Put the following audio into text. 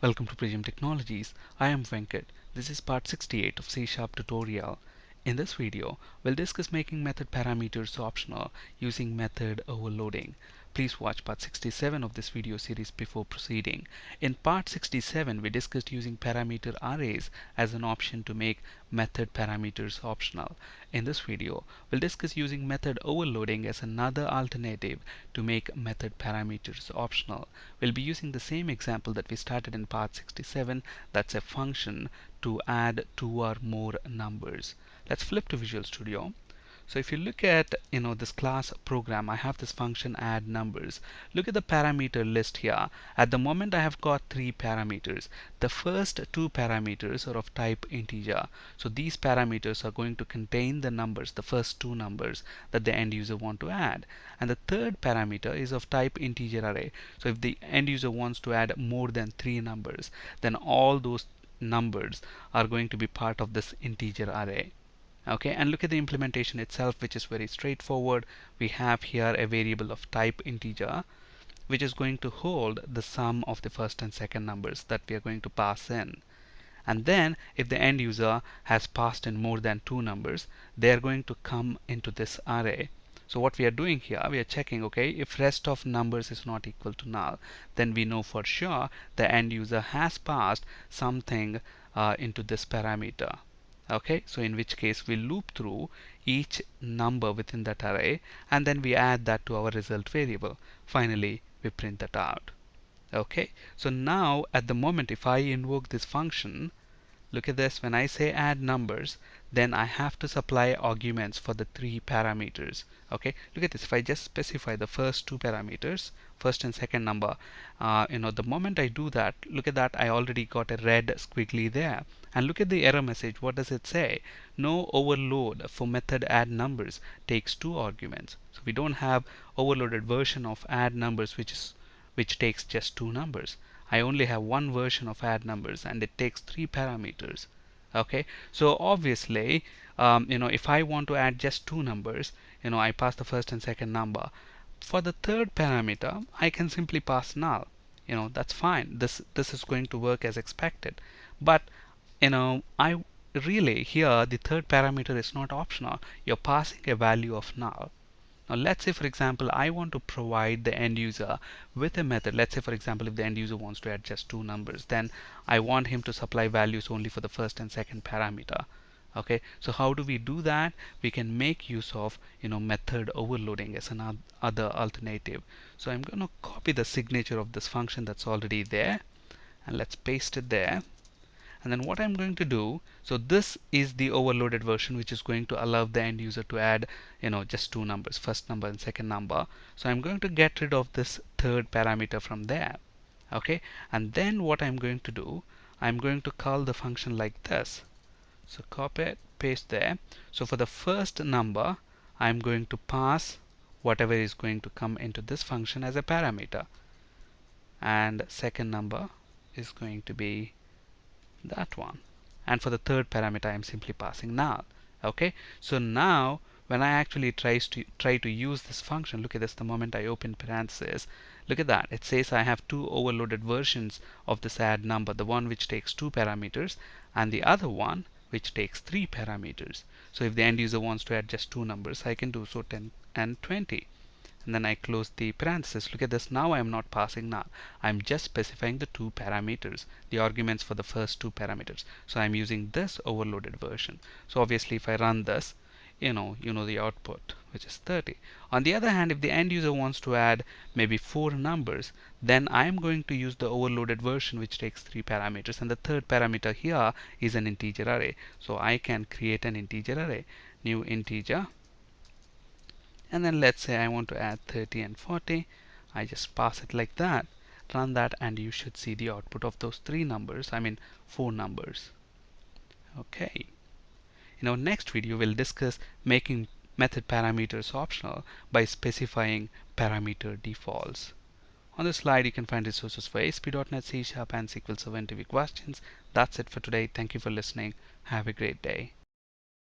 Welcome to Prism Technologies. I am Venkat. This is part 68 of C# tutorial. In this video, we'll discuss making method parameters optional using method overloading. Please watch part 67 of this video series before proceeding. In part 67, we discussed using parameter arrays as an option to make method parameters optional. In this video, we'll discuss using method overloading as another alternative to make method parameters optional. We'll be using the same example that we started in part 67, that's a function to add two or more numbers. Let's flip to Visual Studio. So if you look at this class program, I have this function add numbers. Look at the parameter list here. At the moment I have got three parameters. The first two parameters are of type integer. So these parameters are going to contain the numbers, the first two numbers that the end user want to add. And the third parameter is of type integer array. So if the end user wants to add more than three numbers, then all those numbers are going to be part of this integer array. Okay, and look at the implementation itself, which is very straightforward. We have here a variable of type integer which is going to hold the sum of the first and second numbers that we are going to pass in. And then if the end user has passed in more than two numbers, they are going to come into this array. So what we are doing here, we are checking, okay, if rest of numbers is not equal to null, then we know for sure the end user has passed something into this parameter. Okay, so in which case we loop through each number within that array and then we add that to our result variable. Finally, we print that out. Okay, so now at the moment if I invoke this function, look at this, when I say add numbers, then I have to supply arguments for the three parameters. Okay, look at this, if I just specify the first two parameters, first and second number, the moment I do that, look at that, I already got a red squiggly there. And look at the error message, what does it say? No overload for method add numbers takes two arguments. So we don't have overloaded version of add numbers which takes just two numbers. I only have one version of add numbers and it takes three parameters. Okay, so obviously if I want to add just two numbers, I pass the first and second number. For the third parameter I can simply pass null. That's fine, this is going to work as expected. But I really here the third parameter is not optional. You're passing a value of null. Now let's say for example I want to provide the end user with a method. Let's say for example if the end user wants to add just two numbers, then I want him to supply values only for the first and second parameter. Okay, so how do we do that? We can make use of method overloading as another alternative. So I'm going to copy the signature of this function that's already there and let's paste it there. And then what I'm going to do, so this is the overloaded version which is going to allow the end user to add just two numbers, first number and second number. So I'm going to get rid of this third parameter from there. Okay, and then what I'm going to do, I'm going to call the function like this. So copy it, paste there. So for the first number I'm going to pass whatever is going to come into this function as a parameter, and second number is going to be that one, and for the third parameter I am simply passing null. Okay, so now when I actually try to use this function, look at this, the moment I open parentheses, look at that, it says I have two overloaded versions of this add number, the one which takes two parameters and the other one which takes three parameters. So if the end user wants to add just two numbers, I can do so, 10 and 20. And then I close the parenthesis. Look at this, now I am not passing null. I'm just specifying the two parameters, the arguments for the first two parameters. So I'm using this overloaded version. So obviously if I run this, the output, which is 30. On the other hand, if the end user wants to add maybe four numbers, then I'm going to use the overloaded version which takes three parameters, and the third parameter here is an integer array. So I can create an integer array, new integer, and then let's say I want to add 30 and 40. I just pass it like that, run that, and you should see the output of those three numbers, I mean four numbers. Okay, in our next video we'll discuss making method parameters optional by specifying parameter defaults. On the slide you can find resources for ASP.NET, C# and SQL Server interview questions. That's it for today. Thank you for listening. Have a great day.